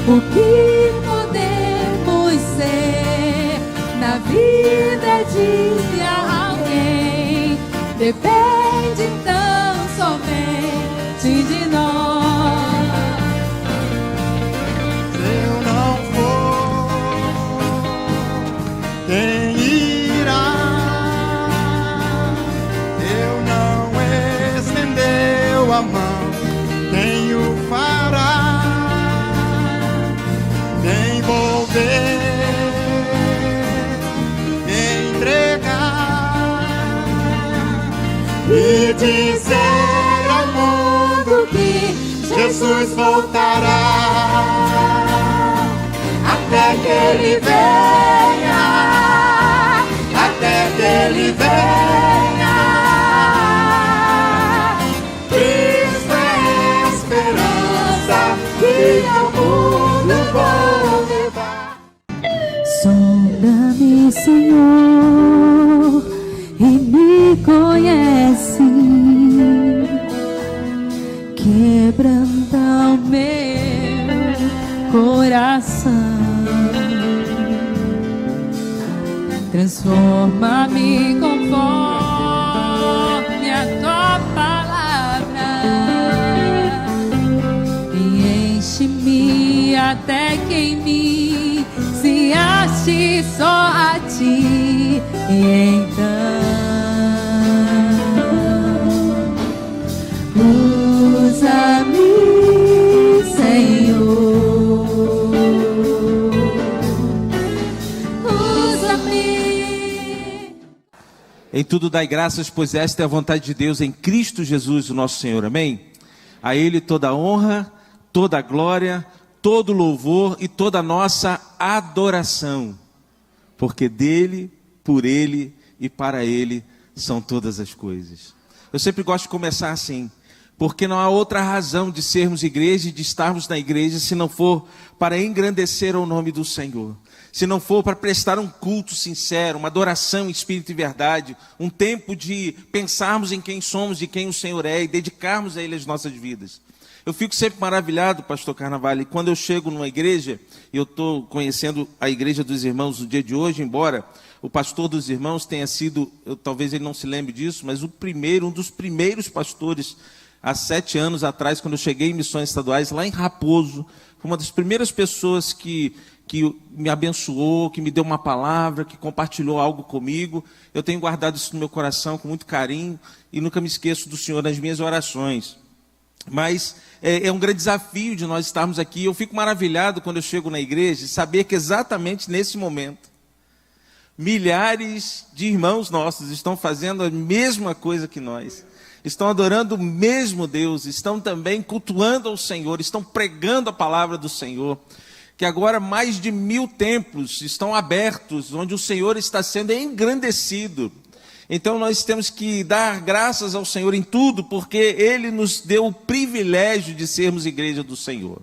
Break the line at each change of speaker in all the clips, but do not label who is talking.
o que podemos ser na vida de alguém. Depende tão somente de nós.
Se eu não for, quem irá? Eu não estendeu a mão, quem o fará? Me envolver, me entregar e dizer ao mundo que Jesus voltará, até que Ele venha, até que Ele venha. Cristo é a esperança que ao mundo vou levar.
Sonda-me, Senhor, e me conhece. Quebranta o meu coração, transforma-me conforme a tua palavra e enche-me até que em mim se ache só a ti. E então usa-me, Senhor, usa-me.
Em tudo dai graças, pois esta é a vontade de Deus em Cristo Jesus, o nosso Senhor. Amém? A Ele toda a honra, toda a glória, todo o louvor e toda a nossa adoração. Porque dele, por ele e para ele são todas as coisas. Eu sempre gosto de começar assim. Porque não há outra razão de sermos igreja e de estarmos na igreja se não for para engrandecer o nome do Senhor. Se não for para prestar um culto sincero, uma adoração em espírito e verdade, um tempo de pensarmos em quem somos e quem o Senhor é e dedicarmos a Ele as nossas vidas. Eu fico sempre maravilhado, pastor Carnavale, quando eu chego numa igreja, e eu estou conhecendo a igreja dos irmãos no dia de hoje, embora o pastor dos irmãos tenha sido, talvez ele não se lembre disso, mas um dos primeiros pastores há 7 anos atrás, quando eu cheguei em missões estaduais, lá em Raposo, foi uma das primeiras pessoas que me abençoou, que me deu uma palavra, que compartilhou algo comigo. Eu tenho guardado isso no meu coração com muito carinho e nunca me esqueço do Senhor nas minhas orações. Mas é um grande desafio de nós estarmos aqui. Eu fico maravilhado quando eu chego na igreja e saber que exatamente nesse momento, milhares de irmãos nossos estão fazendo a mesma coisa que nós. Estão adorando o mesmo Deus, estão também cultuando ao Senhor, estão pregando a palavra do Senhor. Que agora mais de 1000 templos estão abertos, onde o Senhor está sendo engrandecido. Então nós temos que dar graças ao Senhor em tudo, porque Ele nos deu o privilégio de sermos igreja do Senhor.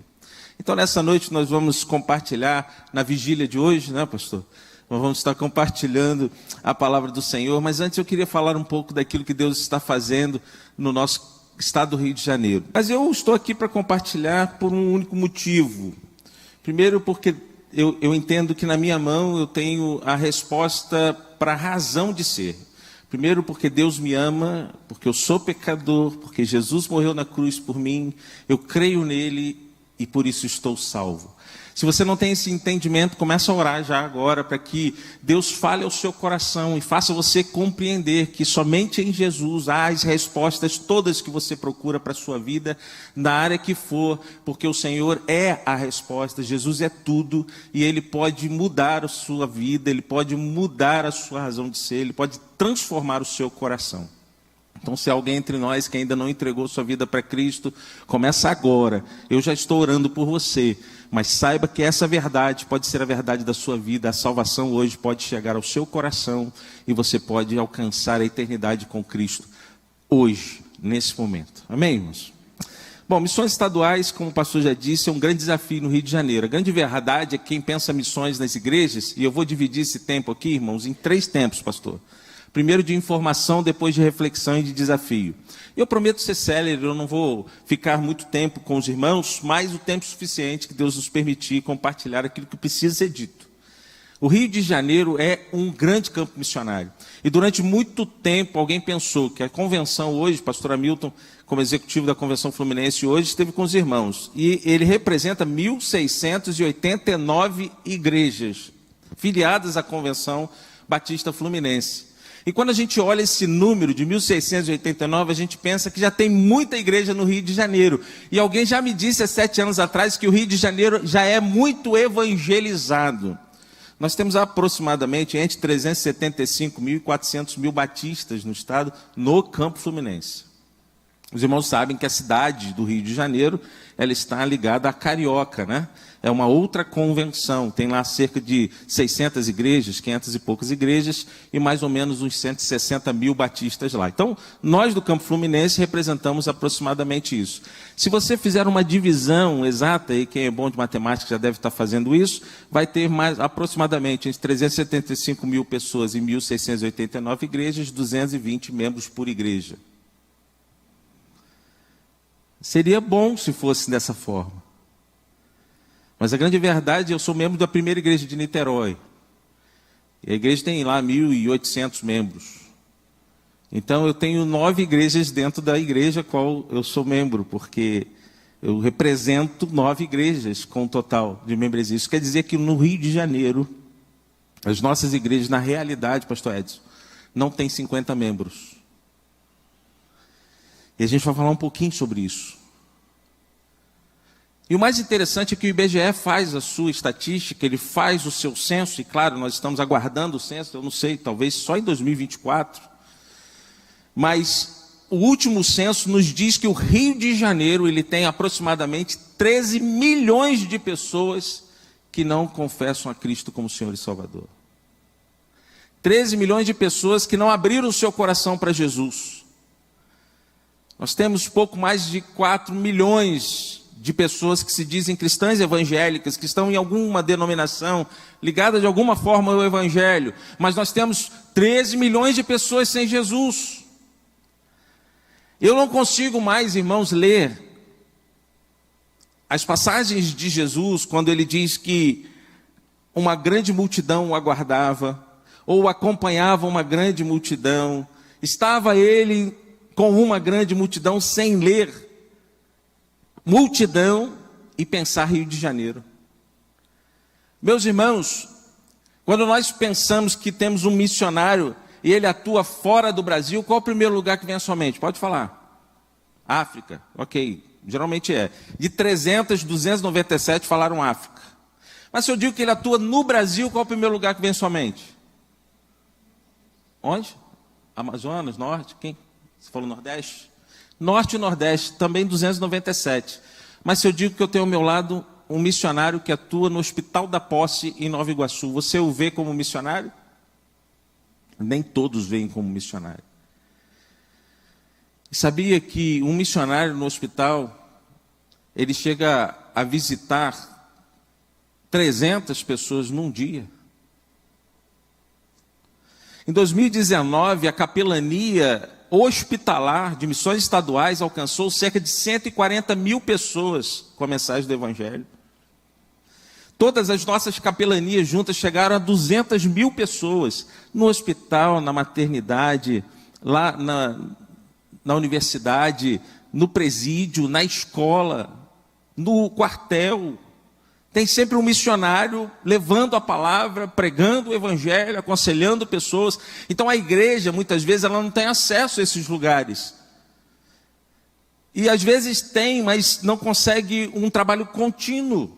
Então nessa noite nós vamos compartilhar, na vigília de hoje, né, pastor? Nós vamos estar compartilhando a palavra do Senhor, mas antes eu queria falar um pouco daquilo que Deus está fazendo no nosso estado do Rio de Janeiro. Mas eu estou aqui para compartilhar por um único motivo. Primeiro porque eu entendo que na minha mão eu tenho a resposta para a razão de ser. Primeiro porque Deus me ama, porque eu sou pecador, porque Jesus morreu na cruz por mim, eu creio nele e por isso estou salvo. Se você não tem esse entendimento, comece a orar já agora para que Deus fale ao seu coração e faça você compreender que somente em Jesus há as respostas todas que você procura para a sua vida, na área que for, porque o Senhor é a resposta, Jesus é tudo e Ele pode mudar a sua vida, Ele pode mudar a sua razão de ser, Ele pode transformar o seu coração. Então, se há alguém entre nós que ainda não entregou sua vida para Cristo, começa agora. Eu já estou orando por você, mas saiba que essa verdade pode ser a verdade da sua vida. A salvação hoje pode chegar ao seu coração e você pode alcançar a eternidade com Cristo hoje, nesse momento. Amém, irmãos? Bom, missões estaduais, como o pastor já disse, é um grande desafio no Rio de Janeiro. A grande verdade é que quem pensa missões nas igrejas, e eu vou dividir esse tempo aqui, irmãos, em 3 tempos, pastor. Primeiro de informação, depois de reflexão e de desafio. Eu prometo ser célere, eu não vou ficar muito tempo com os irmãos, mas o tempo suficiente que Deus nos permitir compartilhar aquilo que precisa ser dito. O Rio de Janeiro é um grande campo missionário. E durante muito tempo alguém pensou que a convenção hoje, pastor Hamilton, como executivo da Convenção Fluminense hoje, esteve com os irmãos. E ele representa 1.689 igrejas filiadas à Convenção Batista Fluminense. E quando a gente olha esse número de 1.689, a gente pensa que já tem muita igreja no Rio de Janeiro. E alguém já me disse há 7 anos atrás que o Rio de Janeiro já é muito evangelizado. Nós temos aproximadamente entre 375 mil e 400 mil batistas no estado, no Campo Fluminense. Os irmãos sabem que a cidade do Rio de Janeiro, ela está ligada à Carioca, né? É uma outra convenção, tem lá cerca de 600 igrejas, 500 e poucas igrejas, e mais ou menos uns 160 mil batistas lá. Então, nós do Campo Fluminense representamos aproximadamente isso. Se você fizer uma divisão exata, e quem é bom de matemática já deve estar fazendo isso, vai ter mais aproximadamente entre 375 mil pessoas e 1.689 igrejas, 220 membros por igreja. Seria bom se fosse dessa forma. Mas a grande verdade, eu sou membro da primeira igreja de Niterói. E a igreja tem lá 1.800 membros. Então eu tenho 9 igrejas dentro da igreja qual eu sou membro, porque eu represento 9 igrejas com o total de membresia. Isso quer dizer que no Rio de Janeiro, as nossas igrejas, na realidade, pastor Edson, não tem 50 membros. E a gente vai falar um pouquinho sobre isso. E o mais interessante é que o IBGE faz a sua estatística, ele faz o seu censo, e claro, nós estamos aguardando o censo, eu não sei, talvez só em 2024. Mas o último censo nos diz que o Rio de Janeiro ele tem aproximadamente 13 milhões de pessoas que não confessam a Cristo como Senhor e Salvador. 13 milhões de pessoas que não abriram o seu coração para Jesus. Nós temos pouco mais de 4 milhões de pessoas que se dizem cristãs evangélicas, que estão em alguma denominação, ligada de alguma forma ao Evangelho. Mas nós temos 13 milhões de pessoas sem Jesus. Eu não consigo mais, irmãos, ler as passagens de Jesus, quando ele diz que uma grande multidão o aguardava, ou acompanhava uma grande multidão, estava ele com uma grande multidão sem ler multidão e pensar Rio de Janeiro. Meus irmãos, quando nós pensamos que temos um missionário e ele atua fora do Brasil, qual é o primeiro lugar que vem à sua mente? Pode falar. África, ok, geralmente é. De 300, 297 falaram África. Mas se eu digo que ele atua no Brasil, qual é o primeiro lugar que vem à sua mente? Onde? Amazonas, Norte, quem? Você falou Nordeste? Norte e Nordeste, também 297. Mas se eu digo que eu tenho ao meu lado um missionário que atua no Hospital da Posse, em Nova Iguaçu, você o vê como missionário? Nem todos veem como missionário. Sabia que um missionário no hospital, ele chega a visitar 300 pessoas num dia? Em 2019, a capelania hospitalar de missões estaduais alcançou cerca de 140 mil pessoas com a mensagem do Evangelho. Todas as nossas capelanias juntas chegaram a 200 mil pessoas no hospital, na maternidade, lá na universidade, no presídio, na escola, no quartel. Tem sempre um missionário levando a palavra, pregando o Evangelho, aconselhando pessoas. Então a igreja, muitas vezes, ela não tem acesso a esses lugares. E às vezes tem, mas não consegue um trabalho contínuo.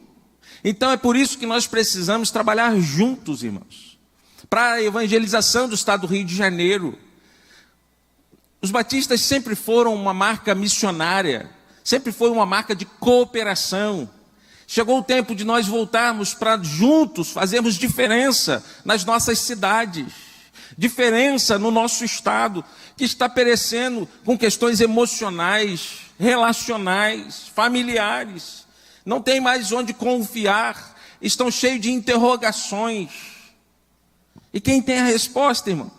Então é por isso que nós precisamos trabalhar juntos, irmãos, para a evangelização do estado do Rio de Janeiro. Os batistas sempre foram uma marca missionária, sempre foi uma marca de cooperação. Chegou o tempo de nós voltarmos para juntos fazermos diferença nas nossas cidades, diferença no nosso estado, que está perecendo com questões emocionais, relacionais, familiares. Não tem mais onde confiar, estão cheios de interrogações. E quem tem a resposta, irmão?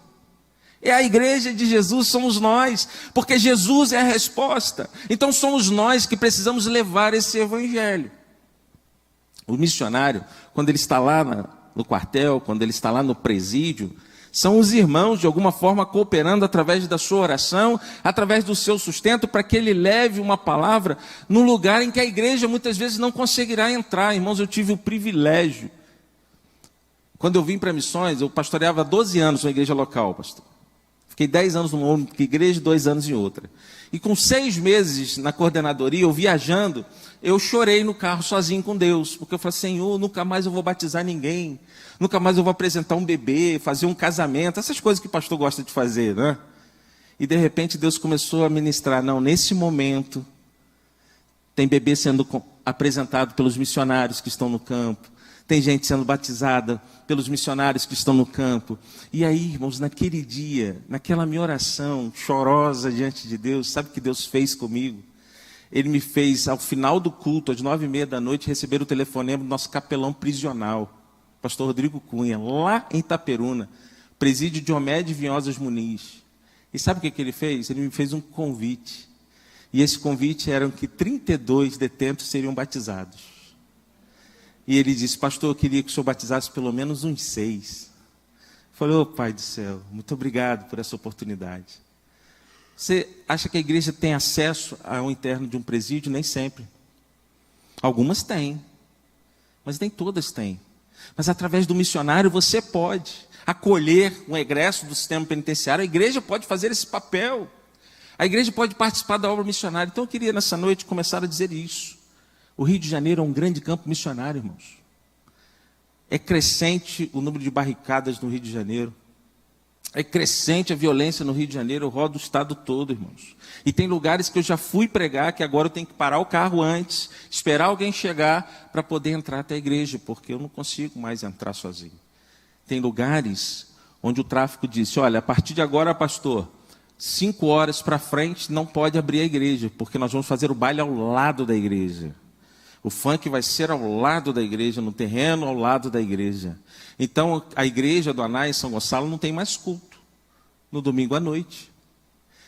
É a igreja de Jesus, somos nós, porque Jesus é a resposta. Então somos nós que precisamos levar esse evangelho. O missionário, quando ele está lá no quartel, quando ele está lá no presídio, são os irmãos de alguma forma cooperando através da sua oração, através do seu sustento, para que ele leve uma palavra num lugar em que a igreja muitas vezes não conseguirá entrar. Irmãos, eu tive o privilégio. Quando eu vim para missões, eu pastoreava 12 anos na igreja local, pastor. Fiquei 10 anos numa outra igreja e 2 anos em outra. E com 6 meses na coordenadoria, eu viajando, eu chorei no carro sozinho com Deus. Porque eu falei, Senhor, nunca mais eu vou batizar ninguém. Nunca mais eu vou apresentar um bebê, fazer um casamento. Essas coisas que o pastor gosta de fazer, né? E de repente Deus começou a ministrar. Não, nesse momento, tem bebê sendo apresentado pelos missionários que estão no campo. Tem gente sendo batizada pelos missionários que estão no campo. E aí, irmãos, naquele dia, naquela minha oração chorosa diante de Deus, sabe o que Deus fez comigo? Ele me fez, ao final do culto, às 9h30 da noite, receber o telefonema do nosso capelão prisional, pastor Rodrigo Cunha, lá em Itaperuna, presídio de Omédio Vinhosas Muniz. E sabe o que ele fez? Ele me fez um convite. E esse convite era que 32 detentos seriam batizados. E ele disse, pastor, eu queria que o senhor batizasse pelo menos uns 6. Eu falei, ô Pai do céu, muito obrigado por essa oportunidade. Você acha que a igreja tem acesso ao interno de um presídio? Nem sempre. Algumas têm, mas nem todas têm. Mas através do missionário você pode acolher um egresso do sistema penitenciário. A igreja pode fazer esse papel. A igreja pode participar da obra missionária. Então eu queria nessa noite começar a dizer isso. O Rio de Janeiro é um grande campo missionário, irmãos. É crescente o número de barricadas no Rio de Janeiro. É crescente a violência no Rio de Janeiro. Eu rodo o estado todo, irmãos. E tem lugares que eu já fui pregar, que agora eu tenho que parar o carro antes, esperar alguém chegar para poder entrar até a igreja, porque eu não consigo mais entrar sozinho. Tem lugares onde o tráfico disse, olha, a partir de agora, pastor, 5 horas para frente não pode abrir a igreja, porque nós vamos fazer o baile ao lado da igreja. O funk vai ser ao lado da igreja, no terreno ao lado da igreja. Então, a igreja do Aná em São Gonçalo não tem mais culto no domingo à noite.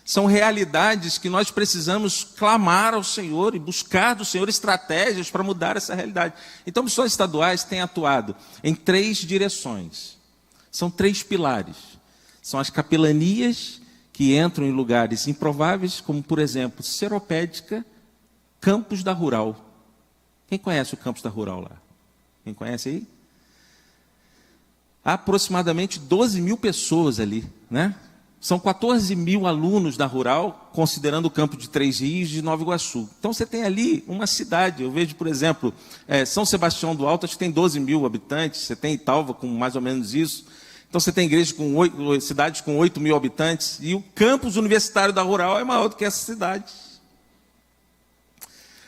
São realidades que nós precisamos clamar ao Senhor e buscar do Senhor estratégias para mudar essa realidade. Então, missões estaduais têm atuado em 3 direções. São 3 pilares. São as capelanias que entram em lugares improváveis, como, por exemplo, Seropédica, Campos da Rural. Quem conhece o Campos da Rural lá? Quem conhece aí? Há aproximadamente 12 mil pessoas ali, né? São 14 mil alunos da Rural, considerando o campo de 3 Rios e de Nova Iguaçu. Então você tem ali uma cidade. Eu vejo, por exemplo, São Sebastião do Alto, acho que tem 12 mil habitantes. Você tem Italva com mais ou menos isso. Então você tem igrejas com cidades com 8 mil habitantes. E o campus universitário da Rural é maior do que essa cidade.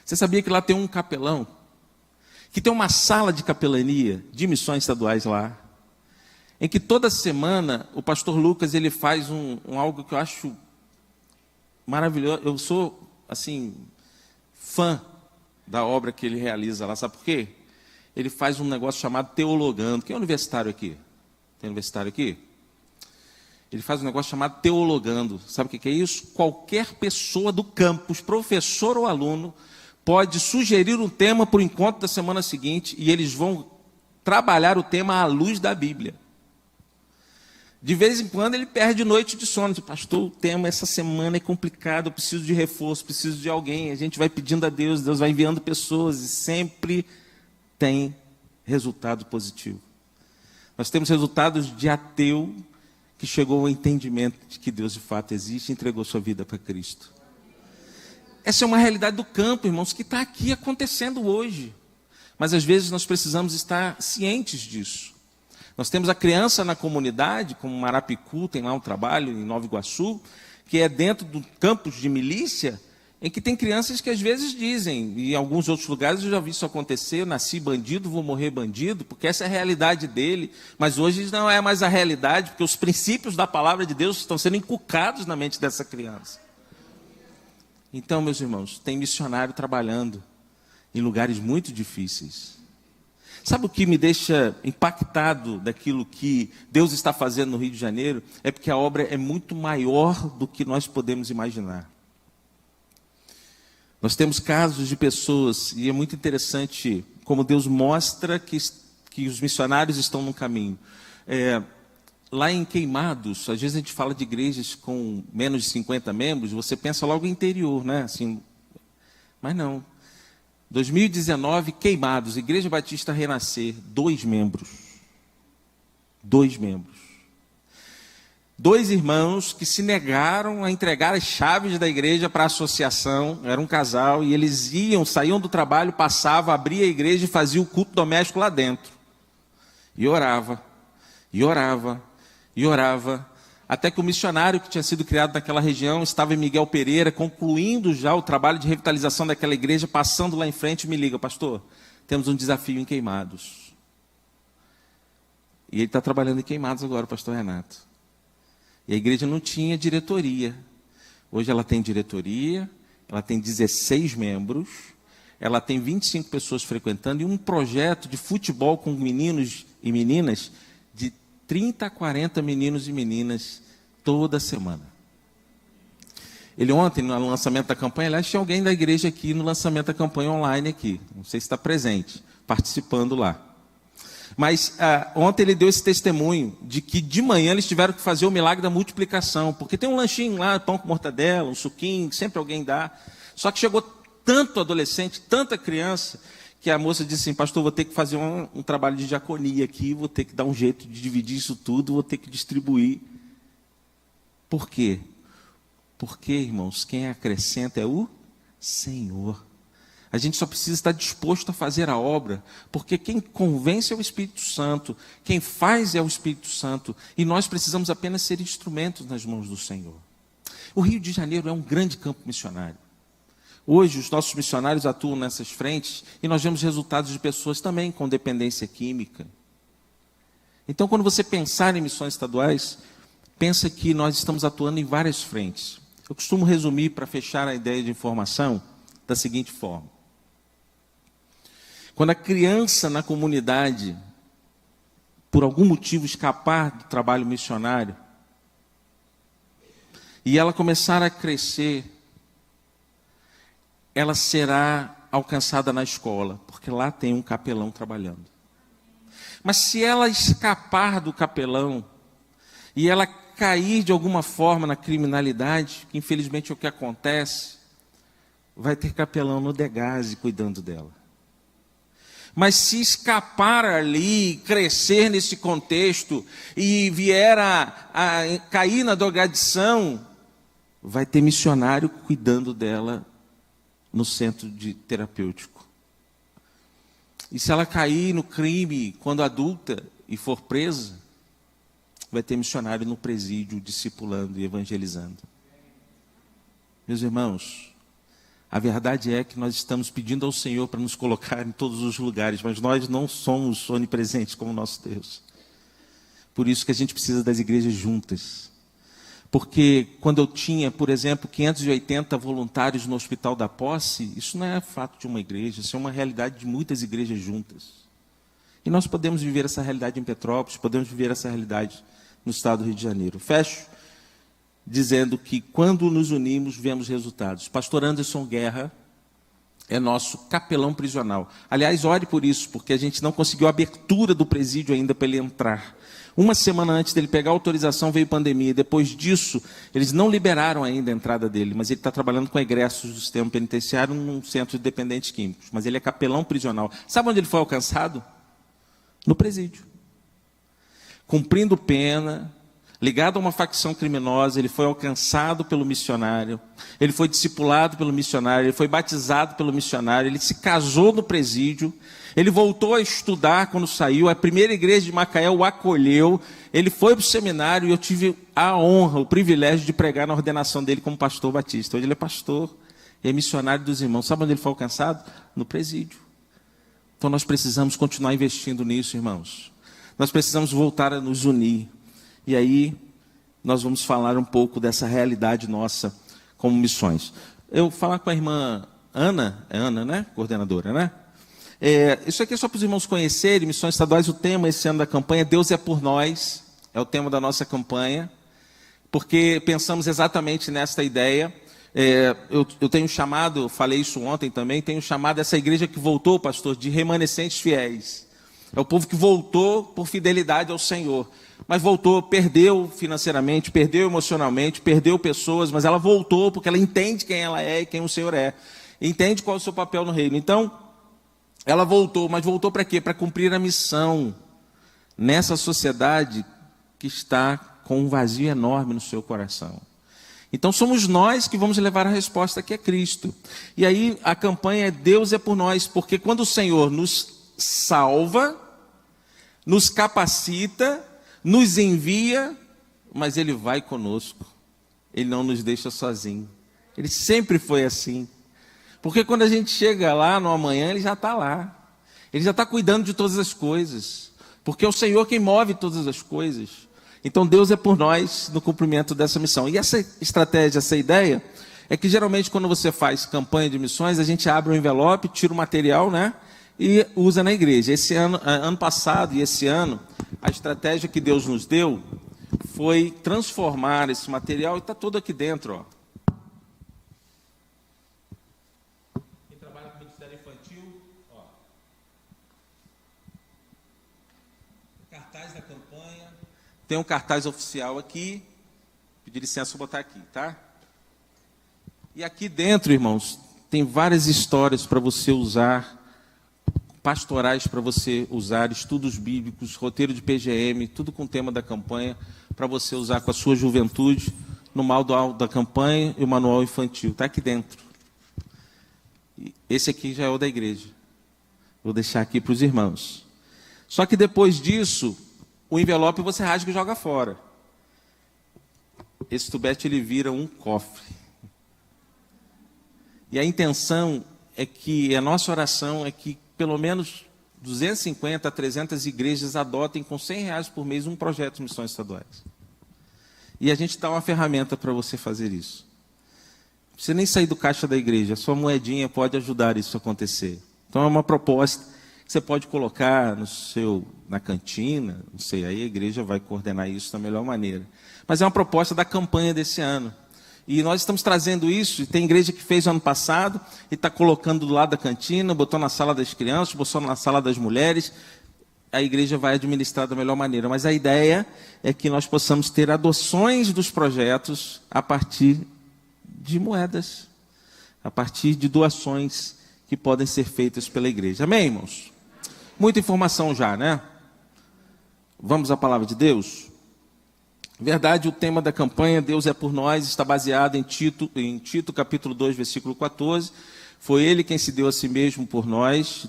Você sabia que lá tem um capelão, que tem uma sala de capelania de missões estaduais lá, em que toda semana o pastor Lucas ele faz algo que eu acho maravilhoso. Eu sou, assim, fã da obra que ele realiza lá. Sabe por quê? Ele faz um negócio chamado Teologando. Quem é universitário aqui? Tem universitário aqui? Ele faz um negócio chamado Teologando. Sabe o que é isso? Qualquer pessoa do campus, professor ou aluno, pode sugerir um tema para o encontro da semana seguinte e eles vão trabalhar o tema à luz da Bíblia. De vez em quando ele perde noite de sono. Diz, pastor, o tema essa semana é complicado, eu preciso de reforço, preciso de alguém. A gente vai pedindo a Deus, Deus vai enviando pessoas e sempre tem resultado positivo. Nós temos resultados de ateu que chegou ao entendimento de que Deus de fato existe e entregou sua vida para Cristo. Essa é uma realidade do campo, irmãos, que está aqui acontecendo hoje. Mas às vezes nós precisamos estar cientes disso. Nós temos a criança na comunidade, como Marapicu, tem lá um trabalho em Nova Iguaçu, que é dentro do campus de milícia, em que tem crianças que às vezes dizem, e em alguns outros lugares eu já vi isso acontecer, eu nasci bandido, vou morrer bandido, porque essa é a realidade dele, mas hoje não é mais a realidade, porque os princípios da palavra de Deus estão sendo inculcados na mente dessa criança. Então, meus irmãos, tem missionário trabalhando em lugares muito difíceis. Sabe o que me deixa impactado daquilo que Deus está fazendo no Rio de Janeiro? É porque a obra é muito maior do que nós podemos imaginar. Nós temos casos de pessoas, e é muito interessante como Deus mostra que os missionários estão no caminho. Lá em Queimados, às vezes a gente fala de igrejas com menos de 50 membros, você pensa logo em interior, né? Assim, mas não. 2019, Queimados, Igreja Batista Renascer, 2 membros. 2 membros. 2 irmãos que se negaram a entregar as chaves da igreja para a associação, era um casal, e eles saíam do trabalho, passavam, abria a igreja e fazia o culto doméstico lá dentro. E orava, e orava, e orava, até que o missionário que tinha sido criado naquela região estava em Miguel Pereira, concluindo já o trabalho de revitalização daquela igreja, passando lá em frente, me liga: pastor, temos um desafio em Queimados. E ele está trabalhando em Queimados agora, o pastor Renato. E a igreja não tinha diretoria. Hoje ela tem diretoria, ela tem 16 membros, ela tem 25 pessoas frequentando, e um projeto de futebol com meninos e meninas de 30 a 40 meninos e meninas toda semana. Ele ontem, no lançamento da campanha, aliás, tinha alguém da igreja aqui no lançamento da campanha online aqui. Não sei se está presente, participando lá. Mas ontem ele deu esse testemunho de que de manhã eles tiveram que fazer o milagre da multiplicação. Porque tem um lanchinho lá, pão com mortadela, um suquinho, que sempre alguém dá. Só que chegou tanto adolescente, tanta criança, que a moça disse assim: pastor, vou ter que fazer um trabalho de diaconia aqui, vou ter que dar um jeito de dividir isso tudo, vou ter que distribuir. Por quê? Porque, irmãos, quem acrescenta é o Senhor. A gente só precisa estar disposto a fazer a obra, porque quem convence é o Espírito Santo, quem faz é o Espírito Santo, e nós precisamos apenas ser instrumentos nas mãos do Senhor. O Rio de Janeiro é um grande campo missionário. Hoje os nossos missionários atuam nessas frentes e nós vemos resultados de pessoas também com dependência química. Então, quando você pensar em missões estaduais, pensa que nós estamos atuando em várias frentes. Eu costumo resumir, para fechar a ideia de informação, da seguinte forma: quando a criança na comunidade, por algum motivo, escapar do trabalho missionário, e ela começar a crescer, ela será alcançada na escola, porque lá tem um capelão trabalhando. Mas se ela escapar do capelão, e ela cair de alguma forma na criminalidade, que infelizmente é o que acontece, vai ter capelão no Degase cuidando dela. Mas se escapar ali, crescer nesse contexto, e vier a cair na drogadição, vai ter missionário cuidando dela no centro terapêutico. E se ela cair no crime quando adulta e for presa, vai ter missionário no presídio discipulando e evangelizando. Meus irmãos, a verdade é que nós estamos pedindo ao Senhor para nos colocar em todos os lugares, mas nós não somos onipresentes como nosso Deus. Por isso que a gente precisa das igrejas juntas. Porque quando eu tinha, por exemplo, 580 voluntários no Hospital da Posse, isso não é fato de uma igreja, isso é uma realidade de muitas igrejas juntas. E nós podemos viver essa realidade em Petrópolis, podemos viver essa realidade no estado do Rio de Janeiro. Fecho dizendo que quando nos unimos, vemos resultados. Pastor Anderson Guerra é nosso capelão prisional. Aliás, ore por isso, porque a gente não conseguiu a abertura do presídio ainda para ele entrar. Uma semana antes dele pegar a autorização, veio pandemia. Depois disso, eles não liberaram ainda a entrada dele, mas ele está trabalhando com egressos do sistema penitenciário num centro de dependentes químicos. Mas ele é capelão prisional. Sabe onde ele foi alcançado? No presídio. Cumprindo pena, ligado a uma facção criminosa, ele foi alcançado pelo missionário, ele foi discipulado pelo missionário, ele foi batizado pelo missionário, ele se casou no presídio, ele voltou a estudar quando saiu, a primeira igreja de Macaé o acolheu, ele foi para o seminário e eu tive a honra, o privilégio de pregar na ordenação dele como pastor batista. Hoje ele é pastor e é missionário dos irmãos. Sabe onde ele foi alcançado? No presídio. Então nós precisamos continuar investindo nisso, irmãos. Nós precisamos voltar a nos unir. E aí, nós vamos falar um pouco dessa realidade nossa como missões. Eu vou falar com a irmã Ana, é Ana, né? Coordenadora, né? Isso aqui é só para os irmãos conhecerem, Missões Estaduais, o tema esse ano da campanha, Deus é por nós, é o tema da nossa campanha, porque pensamos exatamente nesta ideia. Eu tenho chamado, falei isso ontem também, tenho chamado essa igreja que voltou, pastor, de remanescentes fiéis. É o povo que voltou por fidelidade ao Senhor, mas voltou, perdeu financeiramente, perdeu emocionalmente, perdeu pessoas, mas ela voltou porque ela entende quem ela é e quem o Senhor é, entende qual é o seu papel no reino. Então, ela voltou, mas voltou para quê? Para cumprir a missão nessa sociedade que está com um vazio enorme no seu coração. Então somos nós que vamos levar a resposta, que é Cristo. E aí a campanha é Deus é por nós, porque quando o Senhor nos salva, nos capacita, nos envia, mas Ele vai conosco. Ele não nos deixa sozinho. Ele sempre foi assim. Porque quando a gente chega lá no amanhã, Ele já está lá. Ele já está cuidando de todas as coisas. Porque é o Senhor quem move todas as coisas. Então Deus é por nós no cumprimento dessa missão. E essa estratégia, essa ideia, é que geralmente quando você faz campanha de missões, a gente abre um envelope, tira o material, né? E usa na igreja. Esse ano passado e esse ano, a estratégia que Deus nos deu foi transformar esse material, e está todo aqui dentro, ó. Quem trabalha com Ministério Infantil, ó. Cartaz da campanha. Tem um cartaz oficial aqui. Pedir licença para botar aqui, tá? E aqui dentro, irmãos, tem várias histórias para você usar, pastorais para você usar, estudos bíblicos, roteiro de PGM, tudo com o tema da campanha, para você usar com a sua juventude, no manual da campanha e o manual infantil. Está aqui dentro. Esse aqui já é o da igreja. Vou deixar aqui para os irmãos. Só que depois disso, o envelope você rasga e joga fora. Esse tubete ele vira um cofre. E a intenção é que, a nossa oração é que pelo menos 250 a 300 igrejas adotem com R$100 por mês um projeto de missões estaduais. E a gente dá uma ferramenta para você fazer isso. Não precisa nem sair do caixa da igreja, a sua moedinha pode ajudar isso a acontecer. Então é uma proposta que você pode colocar na cantina, não sei, aí a igreja vai coordenar isso da melhor maneira. Mas é uma proposta da campanha desse ano. E nós estamos trazendo isso, e tem igreja que fez ano passado, e está colocando do lado da cantina, botou na sala das crianças, botou na sala das mulheres, a igreja vai administrar da melhor maneira. Mas a ideia é que nós possamos ter adoções dos projetos a partir de moedas, a partir de doações que podem ser feitas pela igreja. Amém, irmãos? Muita informação já, né? Vamos à palavra de Deus? Verdade, o tema da campanha, Deus é por nós, está baseado em Tito capítulo 2, versículo 14. Foi Ele quem se deu a si mesmo por nós,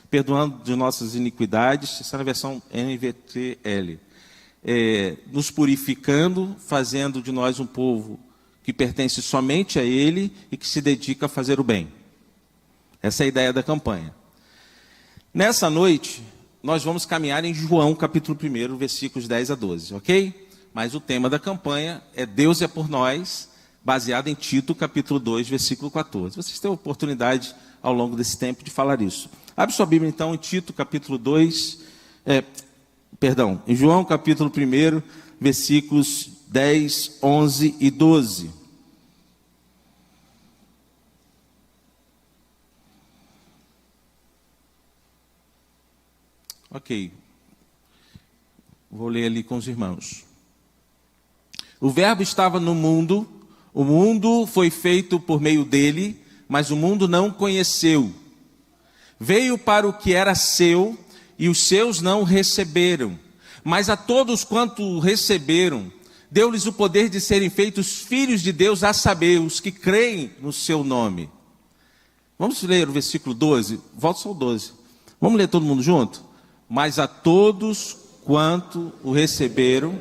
perdoando de nossas iniquidades, essa é na versão NVTL, nos purificando, fazendo de nós um povo que pertence somente a Ele e que se dedica a fazer o bem. Essa é a ideia da campanha. Nessa noite, nós vamos caminhar em João, capítulo 1, versículos 10 a 12, ok? Mas o tema da campanha é Deus é por nós, baseado em Tito, capítulo 2, versículo 14. Vocês têm a oportunidade, ao longo desse tempo, de falar isso. Abre sua Bíblia, então, em Tito, capítulo 2, em João, capítulo 1, versículos 10, 11 e 12. Ok, vou ler ali com os irmãos. O verbo estava no mundo, o mundo foi feito por meio dele, mas o mundo não o conheceu. Veio para o que era seu, e os seus não o receberam. Mas a todos quanto o receberam, deu-lhes o poder de serem feitos filhos de Deus, a saber, os que creem no seu nome. Vamos ler o versículo 12, volta só ao 12. Vamos ler todo mundo junto? Mas a todos quanto o receberam,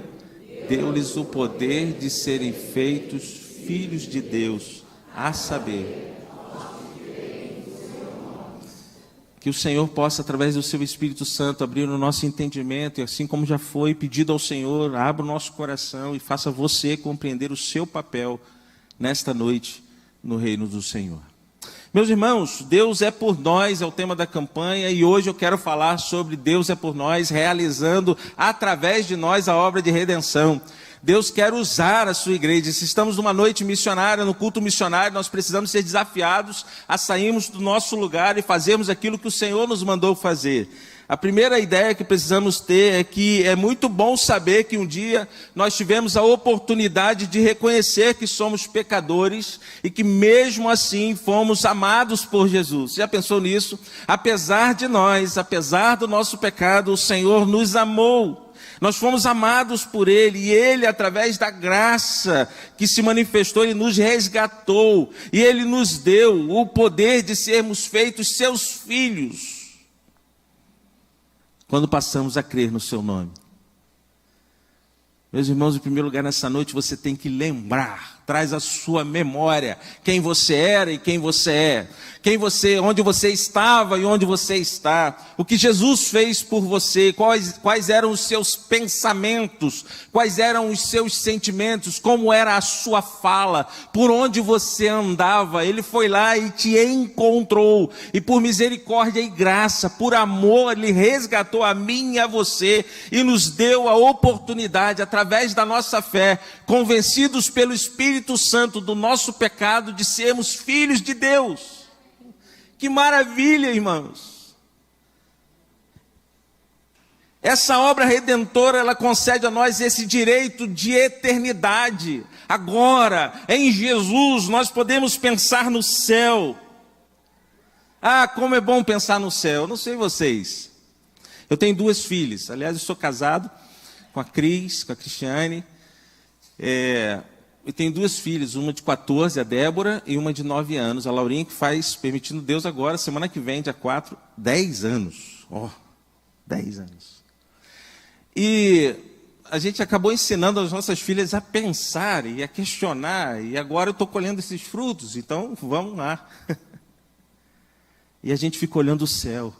deu-lhes o poder de serem feitos filhos de Deus, a saber, que o Senhor possa, através do seu Espírito Santo, abrir o nosso entendimento, e assim como já foi pedido ao Senhor, abra o nosso coração e faça você compreender o seu papel nesta noite no reino do Senhor. Meus irmãos, Deus é por nós, é o tema da campanha, e hoje eu quero falar sobre Deus é por nós, realizando através de nós a obra de redenção. Deus quer usar a sua igreja. Se estamos numa noite missionária, no culto missionário, nós precisamos ser desafiados a sairmos do nosso lugar e fazermos aquilo que o Senhor nos mandou fazer. A primeira ideia que precisamos ter é que é muito bom saber que um dia nós tivemos a oportunidade de reconhecer que somos pecadores e que mesmo assim fomos amados por Jesus. Já pensou nisso? Apesar de nós, apesar do nosso pecado, o Senhor nos amou. Nós fomos amados por Ele, e Ele, através da graça que se manifestou, Ele nos resgatou, e Ele nos deu o poder de sermos feitos seus filhos, quando passamos a crer no seu nome. Meus irmãos, em primeiro lugar, nessa noite você tem que lembrar, traz à sua memória quem você era e quem você é, onde você estava e onde você está, o que Jesus fez por você, quais eram os seus pensamentos, quais eram os seus sentimentos, como era a sua fala, por onde você andava. Ele foi lá e te encontrou, e por misericórdia e graça, por amor, Ele resgatou a mim e a você, e nos deu a oportunidade, através da nossa fé, convencidos pelo Espírito Santo do nosso pecado, de sermos filhos de Deus. Que maravilha, irmãos! Essa obra redentora, ela concede a nós esse direito de eternidade. Agora, em Jesus, nós podemos pensar no céu. Ah, como é bom pensar no céu. Eu não sei vocês. Eu tenho 2 filhas. Aliás, eu sou casado com a Cris, com a Cristiane. Eu tenho 2 filhas, uma de 14, a Débora, e uma de 9 anos, a Laurinha, que faz, permitindo Deus agora, semana que vem, dia 4, 10 anos. 10 anos. E a gente acabou ensinando as nossas filhas a pensar e a questionar, e agora eu estou colhendo esses frutos, então vamos lá. E a gente fica olhando o céu.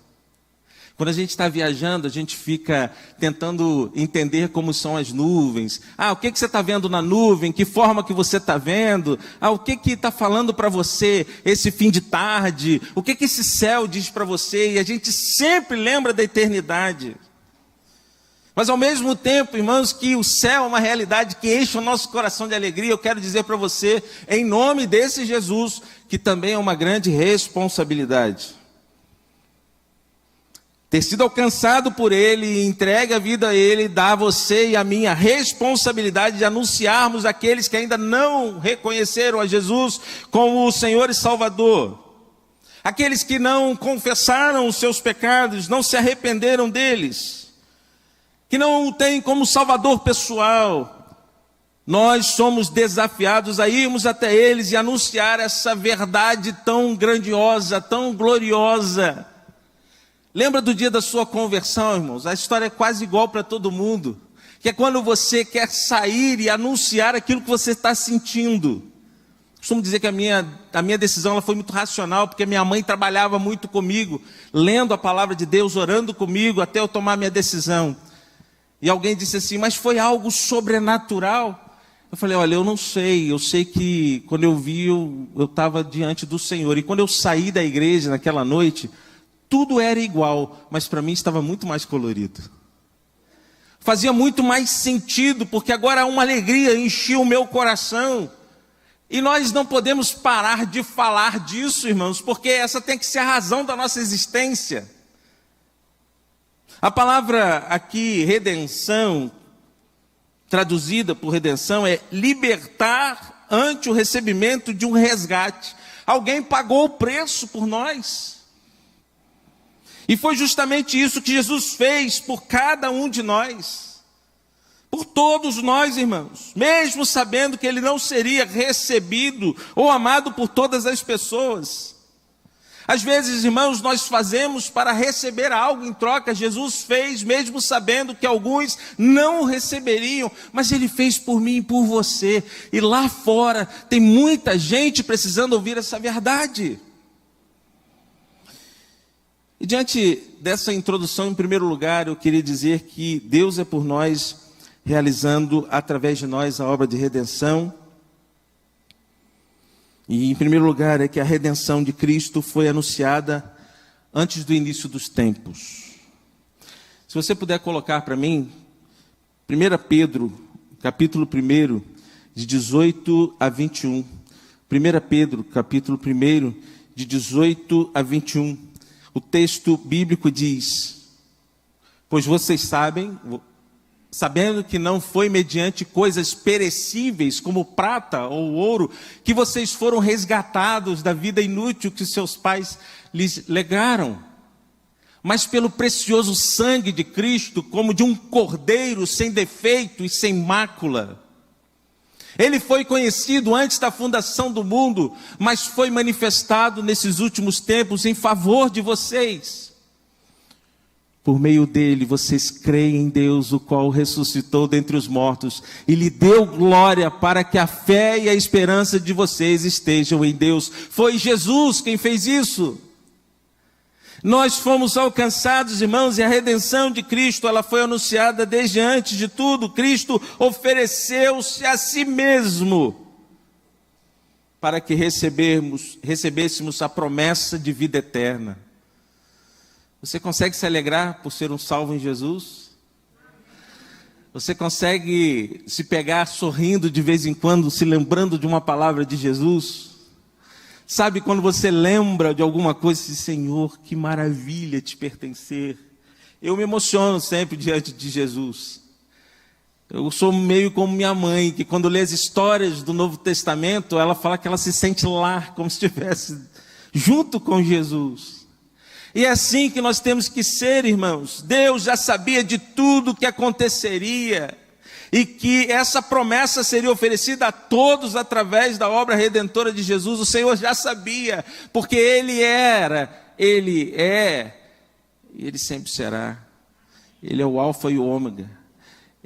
Quando a gente está viajando, a gente fica tentando entender como são as nuvens. O que você está vendo na nuvem? Que forma que você está vendo? O que está falando para você esse fim de tarde? O que esse céu diz para você? E a gente sempre lembra da eternidade. Mas ao mesmo tempo, irmãos, que o céu é uma realidade que enche o nosso coração de alegria, eu quero dizer para você, em nome desse Jesus, que também é uma grande responsabilidade. Ter sido alcançado por Ele, entregue a vida a Ele, dá a você e a mim a responsabilidade de anunciarmos àqueles que ainda não reconheceram a Jesus como o Senhor e Salvador. Aqueles que não confessaram os seus pecados, não se arrependeram deles, que não o têm como Salvador pessoal. Nós somos desafiados a irmos até eles e anunciar essa verdade tão grandiosa, tão gloriosa. Lembra do dia da sua conversão, irmãos? A história é quase igual para todo mundo. Que é quando você quer sair e anunciar aquilo que você está sentindo. Costumo dizer que a minha decisão ela foi muito racional, porque minha mãe trabalhava muito comigo, lendo a palavra de Deus, orando comigo, até eu tomar minha decisão. E alguém disse assim, mas foi algo sobrenatural? Eu falei, olha, eu não sei. Eu sei que quando eu vi, eu estava diante do Senhor. E quando eu saí da igreja naquela noite, tudo era igual, mas para mim estava muito mais colorido. Fazia muito mais sentido, porque agora uma alegria enchia o meu coração. E nós não podemos parar de falar disso, irmãos, porque essa tem que ser a razão da nossa existência. A palavra aqui, redenção, traduzida por redenção, é libertar ante o recebimento de um resgate. Alguém pagou o preço por nós. E foi justamente isso que Jesus fez por cada um de nós. Por todos nós, irmãos. Mesmo sabendo que Ele não seria recebido ou amado por todas as pessoas. Às vezes, irmãos, nós fazemos para receber algo em troca. Jesus fez, mesmo sabendo que alguns não receberiam. Mas Ele fez por mim e por você. E lá fora tem muita gente precisando ouvir essa verdade. E diante dessa introdução, em primeiro lugar, eu queria dizer que Deus é por nós, realizando através de nós a obra de redenção. E em primeiro lugar é que a redenção de Cristo foi anunciada antes do início dos tempos. Se você puder colocar para mim, 1 Pedro, capítulo 1, de 18 a 21. 1 Pedro, capítulo 1, de 18 a 21. O texto bíblico diz: pois vocês sabendo que não foi mediante coisas perecíveis, como prata ou ouro, que vocês foram resgatados da vida inútil que seus pais lhes legaram, mas pelo precioso sangue de Cristo, como de um cordeiro sem defeito e sem mácula. Ele foi conhecido antes da fundação do mundo, mas foi manifestado nesses últimos tempos em favor de vocês. Por meio dele, vocês creem em Deus, o qual ressuscitou dentre os mortos e lhe deu glória, para que a fé e a esperança de vocês estejam em Deus. Foi Jesus quem fez isso. Nós fomos alcançados, irmãos, e a redenção de Cristo, ela foi anunciada desde antes de tudo. Cristo ofereceu-se a si mesmo para que recebêssemos a promessa de vida eterna. Você consegue se alegrar por ser um salvo em Jesus? Você consegue se pegar sorrindo de vez em quando, se lembrando de uma palavra de Jesus? Sabe quando você lembra de alguma coisa, diz: Senhor, que maravilha te pertencer. Eu me emociono sempre diante de Jesus. Eu sou meio como minha mãe, que quando lê as histórias do Novo Testamento, ela fala que ela se sente lá, como se estivesse junto com Jesus. E é assim que nós temos que ser, irmãos. Deus já sabia de tudo que aconteceria, e que essa promessa seria oferecida a todos através da obra redentora de Jesus. O Senhor já sabia, porque Ele era, Ele é, e Ele sempre será. Ele é o alfa e o ômega.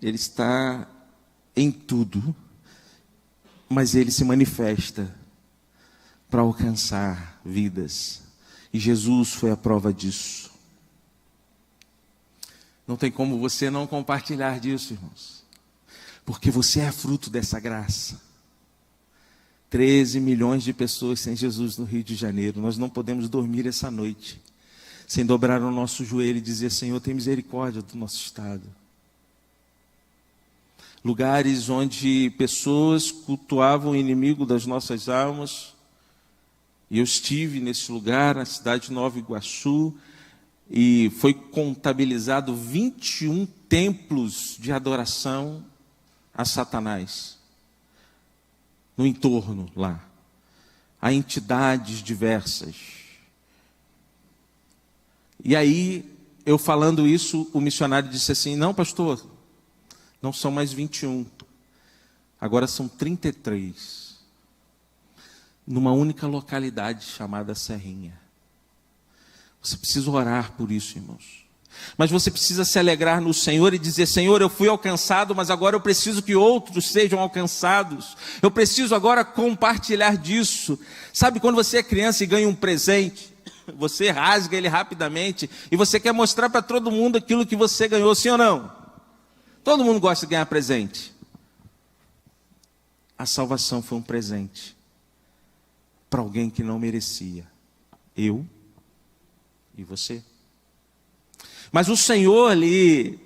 Ele está em tudo, mas Ele se manifesta para alcançar vidas. E Jesus foi a prova disso. Não tem como você não compartilhar disso, irmãos. Porque você é fruto dessa graça. 13 milhões de pessoas sem Jesus no Rio de Janeiro. Nós não podemos dormir essa noite sem dobrar o nosso joelho e dizer: Senhor, tem misericórdia do nosso estado. Lugares onde pessoas cultuavam o inimigo das nossas almas. E eu estive nesse lugar, na cidade de Nova Iguaçu, e foi contabilizado 21 templos de adoração a Satanás no entorno lá. Há entidades diversas. E aí, eu falando isso, o missionário disse assim: não, pastor, não são mais 21, agora são 33, numa única localidade chamada Serrinha. Você precisa orar por isso, irmãos. Mas você precisa se alegrar no Senhor e dizer: Senhor, eu fui alcançado, mas agora eu preciso que outros sejam alcançados. Eu preciso agora compartilhar disso. Sabe quando você é criança e ganha um presente? Você rasga ele rapidamente e você quer mostrar para todo mundo aquilo que você ganhou, sim ou não? Todo mundo gosta de ganhar presente. A salvação foi um presente para alguém que não merecia. Eu e você. Mas o Senhor ali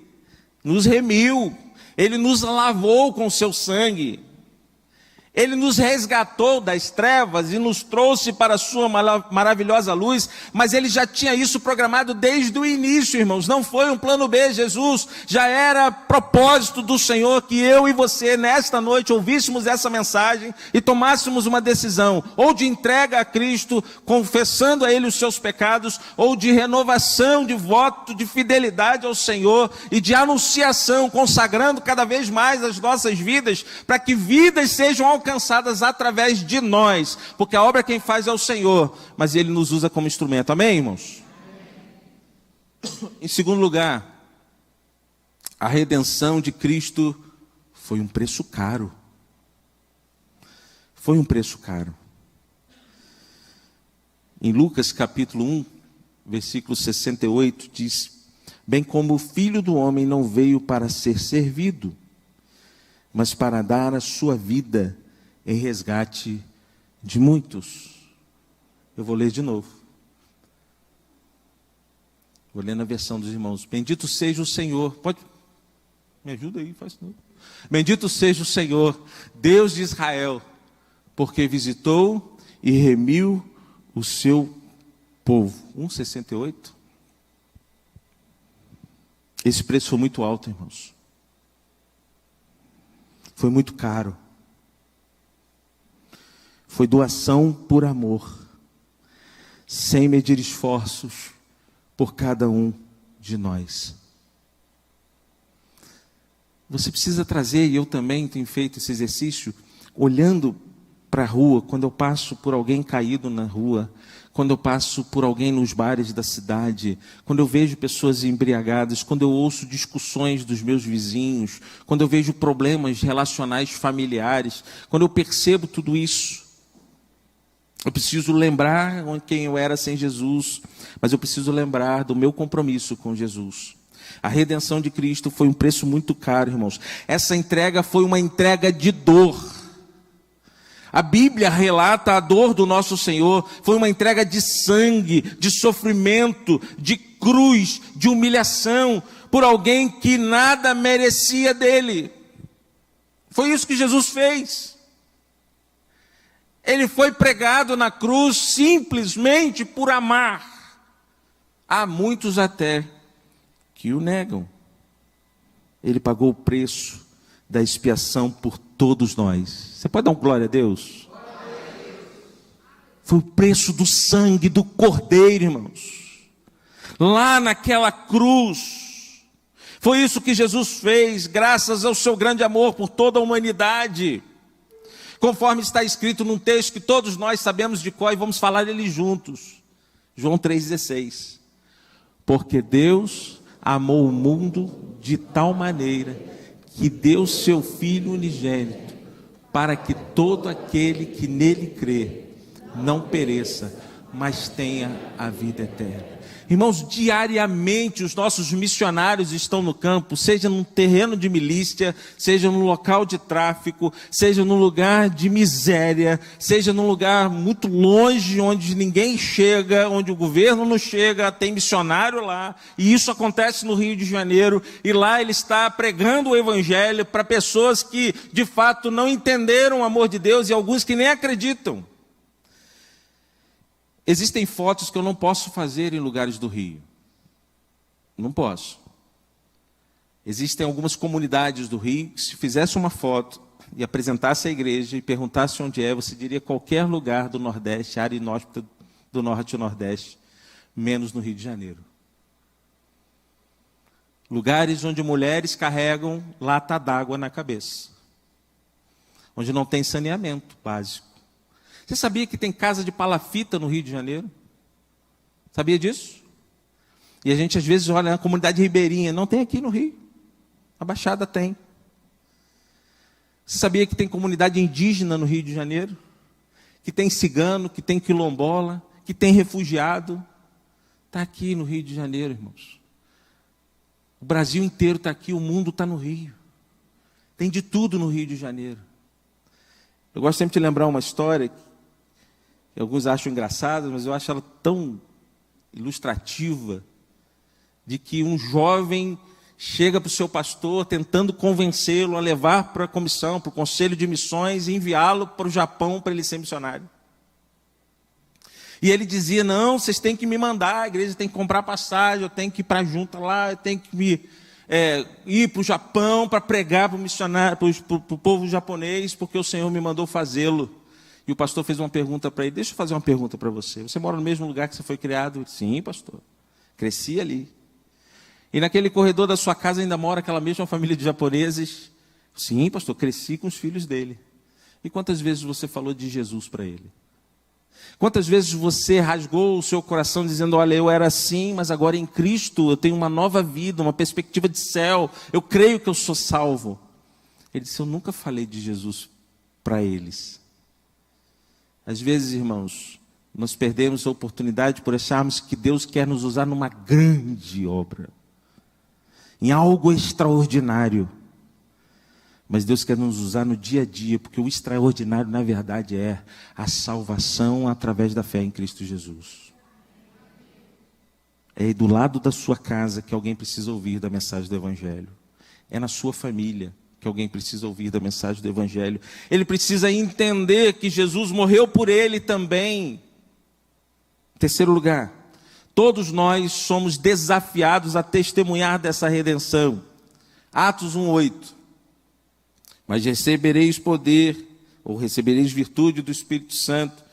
nos remiu, Ele nos lavou com o seu sangue, Ele nos resgatou das trevas e nos trouxe para a sua maravilhosa luz, mas Ele já tinha isso programado desde o início, irmãos. Não foi um plano B. Jesus já era propósito do Senhor que eu e você nesta noite ouvíssemos essa mensagem e tomássemos uma decisão, ou de entrega a Cristo, confessando a Ele os seus pecados, ou de renovação de voto de fidelidade ao Senhor e de anunciação, consagrando cada vez mais as nossas vidas, para que vidas sejam alcançadas através de nós, porque a obra quem faz é o Senhor, mas Ele nos usa como instrumento. Amém, irmãos? Em segundo lugar, a redenção de Cristo foi um preço caro. Foi um preço caro. Em Lucas capítulo 1, versículo 68, diz: bem como o Filho do Homem não veio para ser servido, mas para dar a sua vida em resgate de muitos. Eu vou ler de novo. Vou ler na versão dos irmãos. Bendito seja o Senhor. Pode... Me ajuda aí, faz de novo. Bendito seja o Senhor, Deus de Israel, porque visitou e remiu o seu povo. 1,68. Esse preço foi muito alto, irmãos. Foi muito caro. Foi doação por amor, sem medir esforços por cada um de nós. Você precisa trazer, e eu também tenho feito esse exercício, olhando para a rua, quando eu passo por alguém caído na rua, quando eu passo por alguém nos bares da cidade, quando eu vejo pessoas embriagadas, quando eu ouço discussões dos meus vizinhos, quando eu vejo problemas relacionais familiares, quando eu percebo tudo isso, eu preciso lembrar quem eu era sem Jesus, mas eu preciso lembrar do meu compromisso com Jesus. A redenção de Cristo foi um preço muito caro, irmãos. Essa entrega foi uma entrega de dor. A Bíblia relata a dor do nosso Senhor. Foi uma entrega de sangue, de sofrimento, de cruz, de humilhação, por alguém que nada merecia dele. Foi isso que Jesus fez. Ele foi pregado na cruz simplesmente por amar. Há muitos até que o negam. Ele pagou o preço da expiação por todos nós. Você pode dar um glória a Deus? Foi o preço do sangue do Cordeiro, irmãos. Lá naquela cruz. Foi isso que Jesus fez, graças ao seu grande amor por toda a humanidade. Conforme está escrito num texto que todos nós sabemos de cor e vamos falar ele juntos. João 3,16. Porque Deus amou o mundo de tal maneira que deu seu Filho unigênito, para que todo aquele que nele crê não pereça, mas tenha a vida eterna. Irmãos, diariamente os nossos missionários estão no campo, seja num terreno de milícia, seja num local de tráfico, seja num lugar de miséria, seja num lugar muito longe, onde ninguém chega, onde o governo não chega, tem missionário lá, e isso acontece no Rio de Janeiro, e lá ele está pregando o evangelho para pessoas que de fato não entenderam o amor de Deus e alguns que nem acreditam. Existem fotos que eu não posso fazer em lugares do Rio. Não posso. Existem algumas comunidades do Rio que se fizesse uma foto e apresentasse à igreja e perguntasse onde é, você diria qualquer lugar do Nordeste, área inóspita do Norte e Nordeste, menos no Rio de Janeiro. Lugares onde mulheres carregam lata d'água na cabeça. Onde não tem saneamento básico. Você sabia que tem casa de palafita no Rio de Janeiro? Sabia disso? E a gente às vezes olha na comunidade ribeirinha, não tem aqui no Rio. A Baixada tem. Você sabia que tem comunidade indígena no Rio de Janeiro? Que tem cigano, que tem quilombola, que tem refugiado. Está aqui no Rio de Janeiro, irmãos. O Brasil inteiro está aqui, o mundo está no Rio. Tem de tudo no Rio de Janeiro. Eu gosto sempre de lembrar uma história que alguns acham engraçada, mas eu acho ela tão ilustrativa, de que um jovem chega para o seu pastor tentando convencê-lo a levar para a comissão, para o conselho de missões e enviá-lo para o Japão para ele ser missionário. E ele dizia, não, vocês têm que me mandar, a igreja tem que comprar passagem, eu tenho que ir para a junta lá, eu tenho que ir para o Japão para pregar para o missionário, para o povo japonês, porque o Senhor me mandou fazê-lo. E o pastor fez uma pergunta para ele, deixa eu fazer uma pergunta para você. Você mora no mesmo lugar que você foi criado? Sim, pastor. Cresci ali. E naquele corredor da sua casa ainda mora aquela mesma família de japoneses? Sim, pastor, cresci com os filhos dele. E quantas vezes você falou de Jesus para ele? Quantas vezes você rasgou o seu coração dizendo, olha, eu era assim, mas agora em Cristo eu tenho uma nova vida, uma perspectiva de céu, eu creio que eu sou salvo. Ele disse, eu nunca falei de Jesus para eles. Às vezes, irmãos, nós perdemos a oportunidade por acharmos que Deus quer nos usar numa grande obra, em algo extraordinário. Mas Deus quer nos usar no dia a dia, porque o extraordinário, na verdade, é a salvação através da fé em Cristo Jesus. É do lado da sua casa que alguém precisa ouvir da mensagem do Evangelho. É na sua família que alguém precisa ouvir da mensagem do Evangelho. Ele precisa entender que Jesus morreu por ele também. Terceiro lugar, todos nós somos desafiados a testemunhar dessa redenção. Atos 1:8. Mas recebereis poder, ou recebereis virtude do Espírito Santo,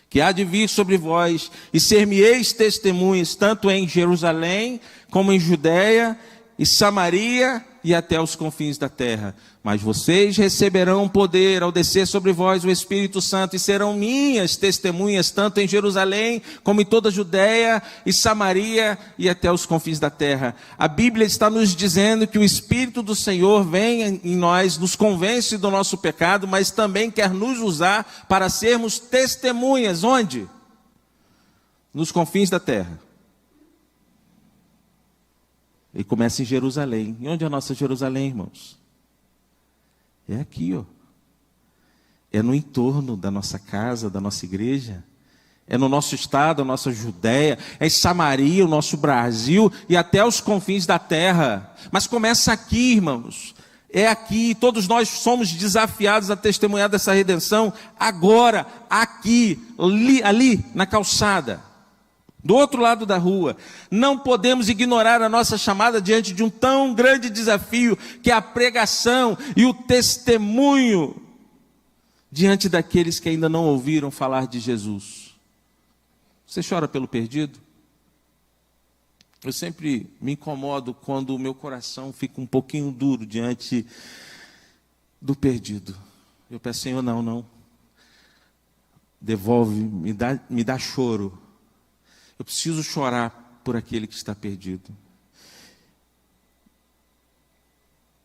que há de vir sobre vós, e ser-me-eis testemunhas, tanto em Jerusalém, como em Judeia, e Samaria, e até os confins da terra. Mas vocês receberão poder ao descer sobre vós o Espírito Santo, e serão minhas testemunhas, tanto em Jerusalém, como em toda a Judeia e Samaria, e até os confins da terra. A Bíblia está nos dizendo que o Espírito do Senhor vem em nós, nos convence do nosso pecado, mas também quer nos usar para sermos testemunhas. Onde? Nos confins da terra. E começa em Jerusalém. E onde é a nossa Jerusalém, irmãos? É aqui, ó. É no entorno da nossa casa, da nossa igreja. É no nosso estado, a nossa Judéia. É em Samaria, o nosso Brasil. E até os confins da terra. Mas começa aqui, irmãos. É aqui. Todos nós somos desafiados a testemunhar dessa redenção. Agora, aqui, ali na calçada. Do outro lado da rua. Não podemos ignorar a nossa chamada diante de um tão grande desafio, que é a pregação e o testemunho diante daqueles que ainda não ouviram falar de Jesus. Você chora pelo perdido? Eu sempre me incomodo quando o meu coração fica um pouquinho duro diante do perdido. Eu peço, Senhor, não. Devolve, me dá choro. Eu preciso chorar por aquele que está perdido.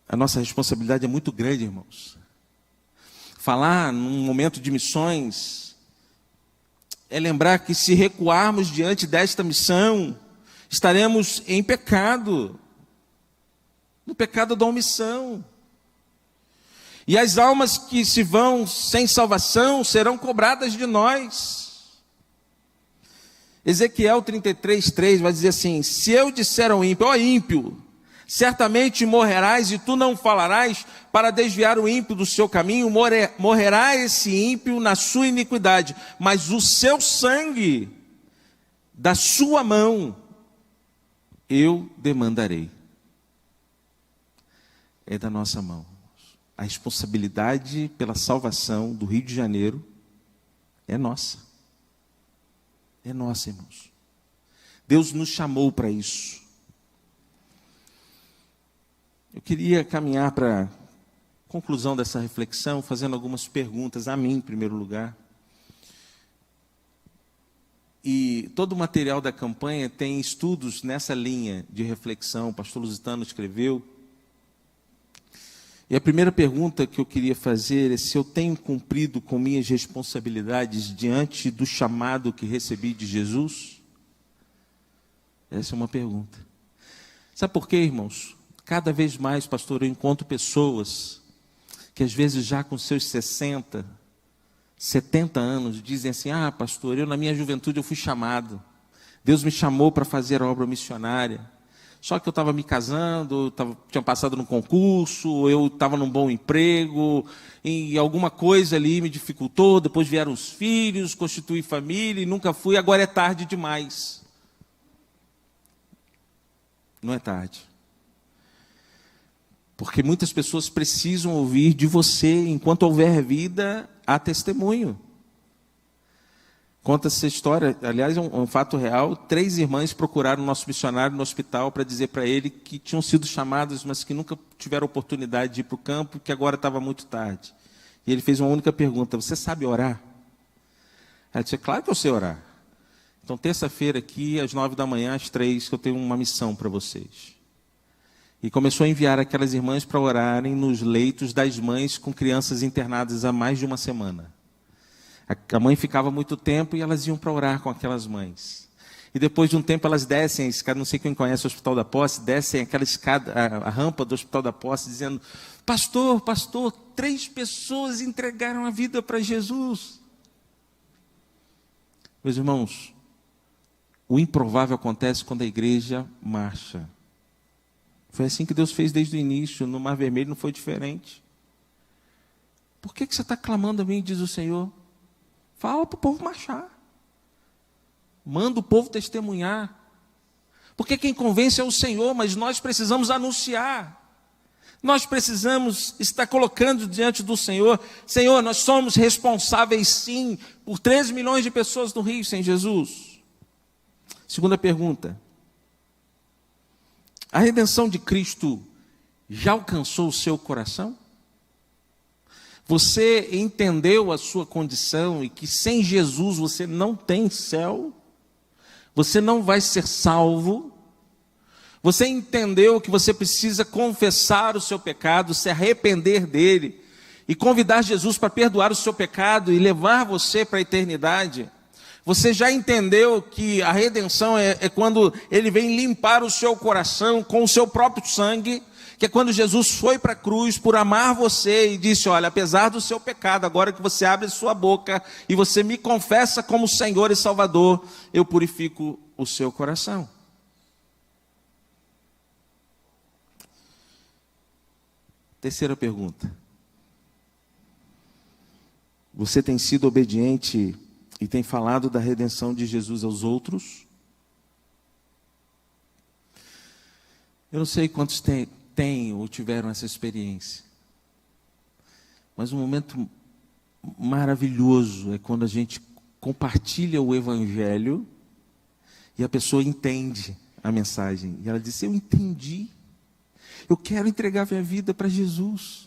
A nossa responsabilidade é muito grande, irmãos. Falar num momento de missões é lembrar que se recuarmos diante desta missão, estaremos em pecado. No pecado da omissão. E as almas que se vão sem salvação serão cobradas de nós. Ezequiel 33:3 vai dizer assim: se eu disser ao ímpio, ó ímpio, certamente morrerás, e tu não falarás para desviar o ímpio do seu caminho, morrerá esse ímpio na sua iniquidade, mas o seu sangue da sua mão eu demandarei. É da nossa mão. A responsabilidade pela salvação do Rio de Janeiro é nossa. É nossa, irmãos. Deus nos chamou para isso. Eu queria caminhar para a conclusão dessa reflexão, fazendo algumas perguntas a mim, em primeiro lugar. E todo o material da campanha tem estudos nessa linha de reflexão. O pastor Lusitano escreveu. E a primeira pergunta que eu queria fazer é se eu tenho cumprido com minhas responsabilidades diante do chamado que recebi de Jesus? Essa é uma pergunta. Sabe por quê, irmãos? Cada vez mais, pastor, eu encontro pessoas que às vezes já com seus 60, 70 anos dizem assim: ah, pastor, eu na minha juventude eu fui chamado. Deus me chamou para fazer a obra missionária. Só que eu estava me casando, tinha passado no concurso, eu estava num bom emprego, e alguma coisa ali me dificultou, depois vieram os filhos, constituí família, e nunca fui, agora é tarde demais. Não é tarde. Porque muitas pessoas precisam ouvir de você, enquanto houver vida, há testemunho. Conta essa história, aliás, é um fato real. 3 irmãs procuraram o nosso missionário no hospital para dizer para ele que tinham sido chamadas, mas que nunca tiveram oportunidade de ir para o campo, que agora estava muito tarde. E ele fez uma única pergunta: você sabe orar? Ela disse: claro que eu sei orar. Então, terça-feira aqui, às 9 da manhã, às 3, que eu tenho uma missão para vocês. E começou a enviar aquelas irmãs para orarem nos leitos das mães com crianças internadas há mais de uma semana. A mãe ficava muito tempo e elas iam para orar com aquelas mães. E depois de um tempo elas descem a escada, não sei quem conhece o Hospital da Posse, descem aquela escada, a rampa do Hospital da Posse, dizendo: pastor, 3 pessoas entregaram a vida para Jesus. Meus irmãos, o improvável acontece quando a igreja marcha. Foi assim que Deus fez desde o início, no Mar Vermelho não foi diferente. Por que você está clamando a mim, diz o Senhor? Fala para o povo marchar. Manda o povo testemunhar. Porque quem convence é o Senhor, mas nós precisamos anunciar. Nós precisamos estar colocando diante do Senhor: Senhor, nós somos responsáveis sim por 13 milhões de pessoas no Rio sem Jesus. Segunda pergunta: a redenção de Cristo já alcançou o seu coração? Você entendeu a sua condição e que sem Jesus você não tem céu? Você não vai ser salvo? Você entendeu que você precisa confessar o seu pecado, se arrepender dele e convidar Jesus para perdoar o seu pecado e levar você para a eternidade? Você já entendeu que a redenção é quando ele vem limpar o seu coração com o seu próprio sangue? Que é quando Jesus foi para a cruz por amar você e disse: olha, apesar do seu pecado, agora que você abre sua boca e você me confessa como Senhor e Salvador, eu purifico o seu coração. Terceira pergunta: você tem sido obediente e tem falado da redenção de Jesus aos outros? Eu não sei quantos têm ou tiveram essa experiência, mas um momento maravilhoso é quando a gente compartilha o Evangelho e a pessoa entende a mensagem e ela diz: eu entendi, eu quero entregar minha vida para Jesus.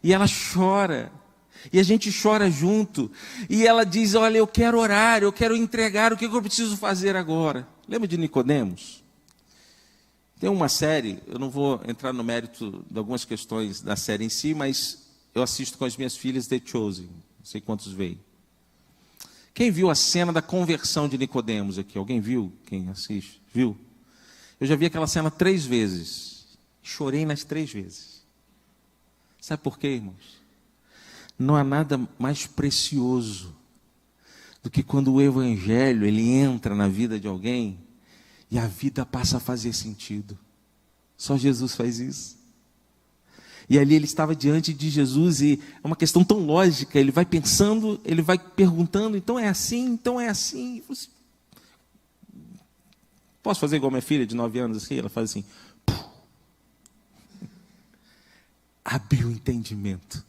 E ela chora, e a gente chora junto, e ela diz: olha, eu quero orar, eu quero entregar, o que eu preciso fazer agora? Lembra de Nicodemos? Tem uma série, eu não vou entrar no mérito de algumas questões da série em si, mas eu assisto com as minhas filhas The Chosen, não sei quantos veem. Quem viu a cena da conversão de Nicodemos aqui? Alguém viu? Quem assiste? Viu? Eu já vi aquela cena 3 vezes, chorei nas 3 vezes. Sabe por quê, irmãos? Não há nada mais precioso do que quando o Evangelho ele entra na vida de alguém e a vida passa a fazer sentido. Só Jesus faz isso. E ali ele estava diante de Jesus e é uma questão tão lógica, ele vai pensando, ele vai perguntando: então é assim, então é assim. Posso fazer igual minha filha de 9 anos assim? Ela faz assim: abriu o entendimento.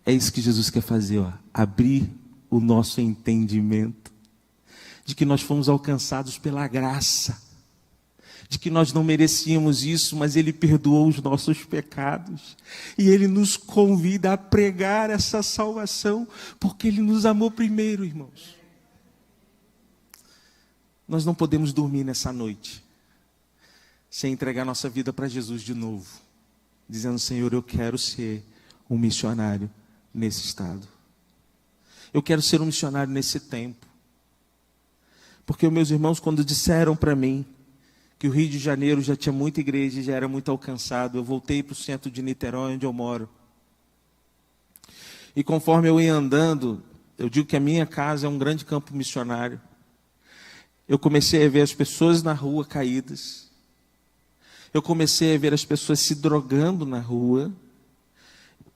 É isso que Jesus quer fazer, ó, abrir o nosso entendimento de que nós fomos alcançados pela graça, de que nós não merecíamos isso, mas Ele perdoou os nossos pecados, e Ele nos convida a pregar essa salvação, porque Ele nos amou primeiro, irmãos. Nós não podemos dormir nessa noite sem entregar nossa vida para Jesus de novo, dizendo: Senhor, eu quero ser um missionário nesse estado, eu quero ser um missionário nesse tempo. Porque meus irmãos, quando disseram para mim que o Rio de Janeiro já tinha muita igreja, já era muito alcançado, eu voltei para o centro de Niterói, onde eu moro. E conforme eu ia andando, eu digo que a minha casa é um grande campo missionário. Eu comecei a ver as pessoas na rua caídas. Eu comecei a ver as pessoas se drogando na rua.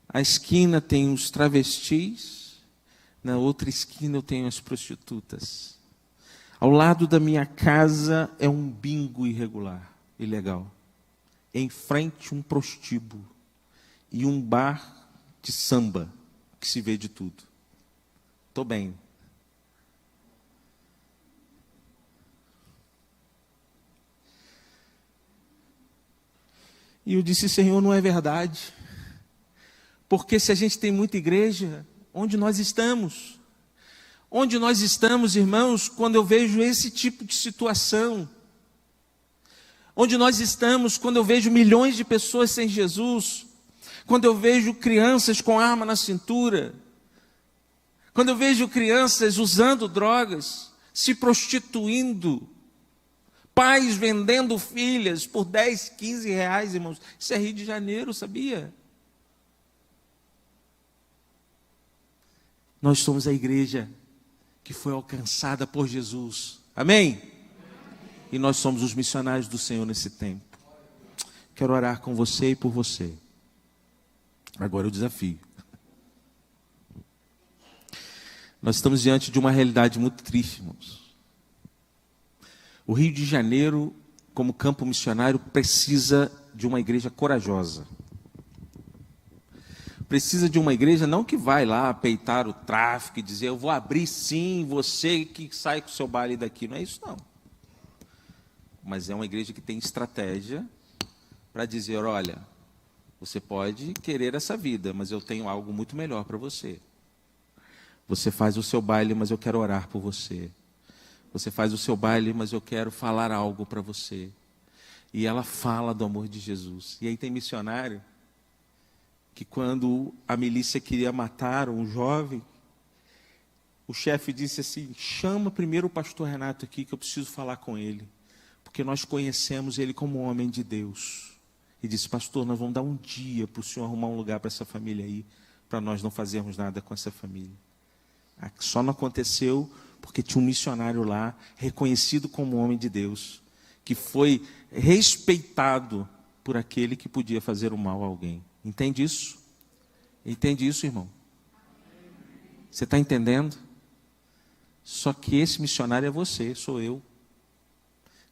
A esquina tem os travestis, na outra esquina eu tenho as prostitutas. Ao lado da minha casa é um bingo irregular, ilegal. Em frente um prostíbulo e um bar de samba, que se vê de tudo. Estou bem. E eu disse: Senhor, não é verdade. Porque se a gente tem muita igreja, onde nós estamos? Onde nós estamos, irmãos, quando eu vejo esse tipo de situação? Onde nós estamos quando eu vejo milhões de pessoas sem Jesus? Quando eu vejo crianças com arma na cintura? Quando eu vejo crianças usando drogas? se prostituindo, pais vendendo filhas por 10, 15 reais, irmãos. Isso é Rio de Janeiro, sabia? Nós somos a igreja que foi alcançada por Jesus. Amém? E nós somos os missionários do Senhor nesse tempo. Quero orar com você e por você. Agora o desafio. Nós estamos diante de uma realidade muito triste, irmãos. O Rio de Janeiro, como campo missionário, precisa de uma igreja corajosa. Precisa de uma igreja não que vai lá peitar o tráfico e dizer, eu vou abrir sim, você que sai com o seu baile daqui. Não é isso não. Mas é uma igreja que tem estratégia para dizer, olha, você pode querer essa vida, mas eu tenho algo muito melhor para você. Você faz o seu baile, mas eu quero orar por você. Você faz o seu baile, mas eu quero falar algo para você. E ela fala do amor de Jesus. E aí tem missionário que quando a milícia queria matar um jovem, o chefe disse assim, chama primeiro o pastor Renato aqui que eu preciso falar com ele. Porque nós conhecemos ele como homem de Deus. E disse, pastor, nós vamos dar um dia para o senhor arrumar um lugar para essa família aí, para nós não fazermos nada com essa família. Só não aconteceu porque tinha um missionário lá, reconhecido como homem de Deus, que foi respeitado por aquele que podia fazer o mal a alguém. Entende isso? Entende isso, irmão? Você está entendendo? Só que esse missionário é você, sou eu.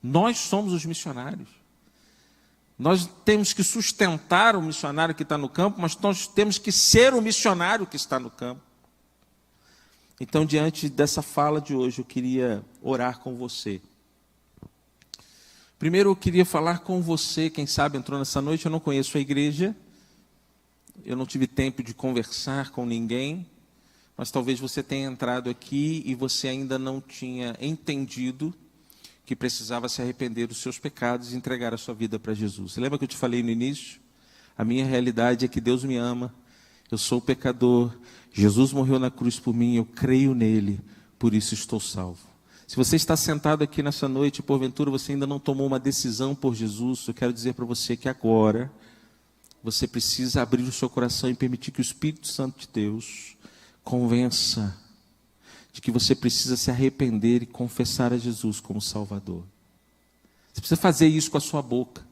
Nós somos os missionários. Nós temos que sustentar o missionário que está no campo, mas nós temos que ser o missionário que está no campo. Então, diante dessa fala de hoje, eu queria orar com você. Primeiro, eu queria falar com você, quem sabe entrou nessa noite, eu não conheço a igreja, eu não tive tempo de conversar com ninguém, mas talvez você tenha entrado aqui e você ainda não tinha entendido que precisava se arrepender dos seus pecados e entregar a sua vida para Jesus. Você lembra que eu te falei no início? A minha realidade é que Deus me ama, eu sou pecador, Jesus morreu na cruz por mim, eu creio nele, por isso estou salvo. Se você está sentado aqui nessa noite, porventura você ainda não tomou uma decisão por Jesus, eu quero dizer para você que agora você precisa abrir o seu coração e permitir que o Espírito Santo de Deus convença de que você precisa se arrepender e confessar a Jesus como Salvador. Você precisa fazer isso com a sua boca.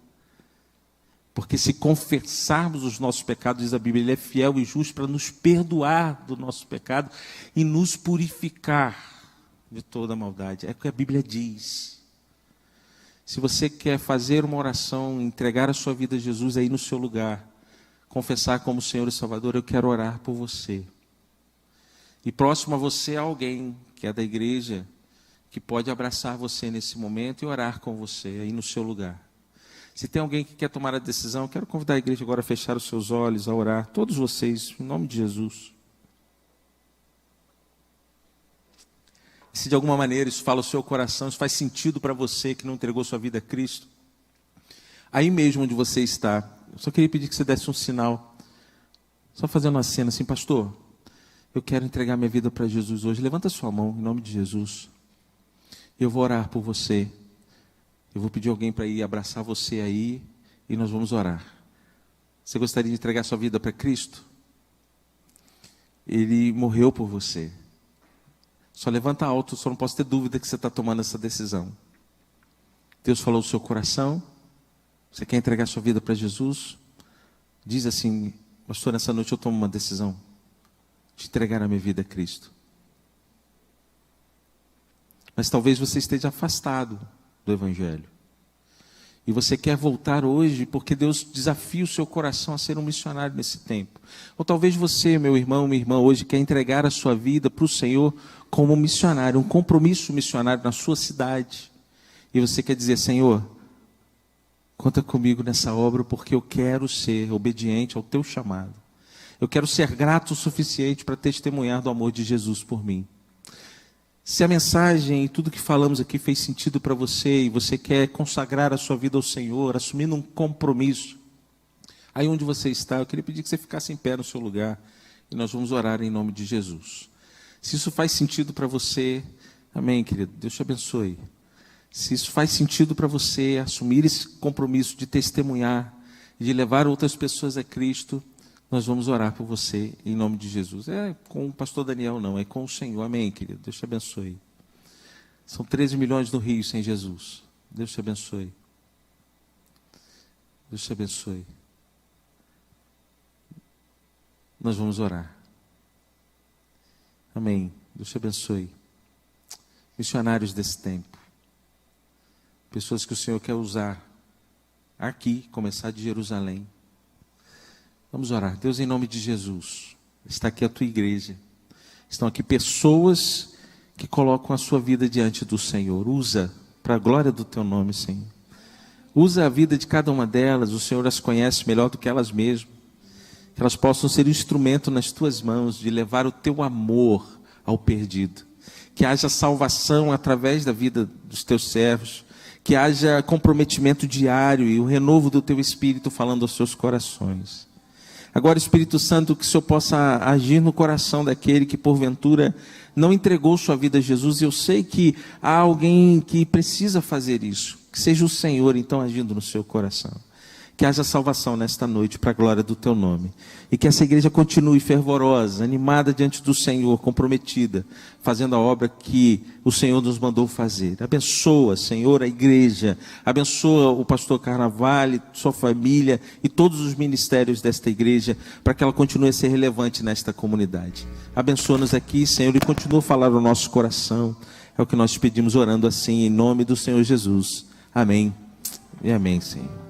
Porque se confessarmos os nossos pecados, diz a Bíblia, Ele é fiel e justo para nos perdoar do nosso pecado e nos purificar de toda maldade. É o que a Bíblia diz. Se você quer fazer uma oração, entregar a sua vida a Jesus aí no seu lugar, confessar como Senhor e Salvador, eu quero orar por você. E próximo a você há alguém que é da igreja, que pode abraçar você nesse momento e orar com você aí no seu lugar. Se tem alguém que quer tomar a decisão, eu quero convidar a igreja agora a fechar os seus olhos, a orar. Todos vocês, em nome de Jesus. Se de alguma maneira isso fala o seu coração, isso faz sentido para você que não entregou sua vida a Cristo, aí mesmo onde você está, eu só queria pedir que você desse um sinal, só fazendo uma cena assim, pastor, eu quero entregar minha vida para Jesus hoje. Levanta sua mão, em nome de Jesus. Eu vou orar por você. Eu vou pedir alguém para ir abraçar você aí e nós vamos orar. Você gostaria de entregar sua vida para Cristo? Ele morreu por você. Só levanta alto, só não posso ter dúvida que você está tomando essa decisão. Deus falou no seu coração. Você quer entregar sua vida para Jesus? Diz assim, pastor, nessa noite eu tomo uma decisão de entregar a minha vida a Cristo. Mas talvez você esteja afastado do Evangelho. E você quer voltar hoje porque Deus desafia o seu coração a ser um missionário nesse tempo. Ou talvez você, meu irmão, minha irmã, hoje quer entregar a sua vida para o Senhor como missionário, um compromisso missionário na sua cidade. E você quer dizer, Senhor, conta comigo nessa obra porque eu quero ser obediente ao teu chamado. Eu quero ser grato o suficiente para testemunhar do amor de Jesus por mim. Se a mensagem e tudo que falamos aqui fez sentido para você e você quer consagrar a sua vida ao Senhor, assumindo um compromisso, aí onde você está, eu queria pedir que você ficasse em pé no seu lugar e nós vamos orar em nome de Jesus. Se isso faz sentido para você, Amém, querido. Deus te abençoe. Se isso faz sentido para você, assumir esse compromisso de testemunhar, de levar outras pessoas a Cristo, nós vamos orar por você em nome de Jesus. É com o pastor Daniel não, é com o Senhor. Amém, querido. Deus te abençoe. São 13 milhões no Rio sem Jesus. Deus te abençoe. Deus te abençoe. Nós vamos orar. Amém. Deus te abençoe. Missionários desse tempo. Pessoas que o Senhor quer usar aqui, começar de Jerusalém. Vamos orar. Deus, em nome de Jesus, está aqui a tua igreja. Estão aqui pessoas que colocam a sua vida diante do Senhor. Usa para a glória do teu nome, Senhor. Usa a vida de cada uma delas. O Senhor as conhece melhor do que elas mesmas. Que elas possam ser um instrumento nas tuas mãos de levar o teu amor ao perdido. Que haja salvação através da vida dos teus servos. Que haja comprometimento diário e o renovo do teu Espírito falando aos seus corações. Agora, Espírito Santo, que o Senhor possa agir no coração daquele que porventura não entregou sua vida a Jesus. E eu sei que há alguém que precisa fazer isso. Que seja o Senhor, então, agindo no seu coração. Que haja salvação nesta noite para a glória do teu nome. E que essa igreja continue fervorosa, animada diante do Senhor, comprometida, fazendo a obra que o Senhor nos mandou fazer. Abençoa, Senhor, a igreja. Abençoa o pastor Carnavale, sua família e todos os ministérios desta igreja, para que ela continue a ser relevante nesta comunidade. Abençoa-nos aqui, Senhor, e continua a falar no nosso coração. É o que nós pedimos orando assim, em nome do Senhor Jesus. Amém e amém, Senhor.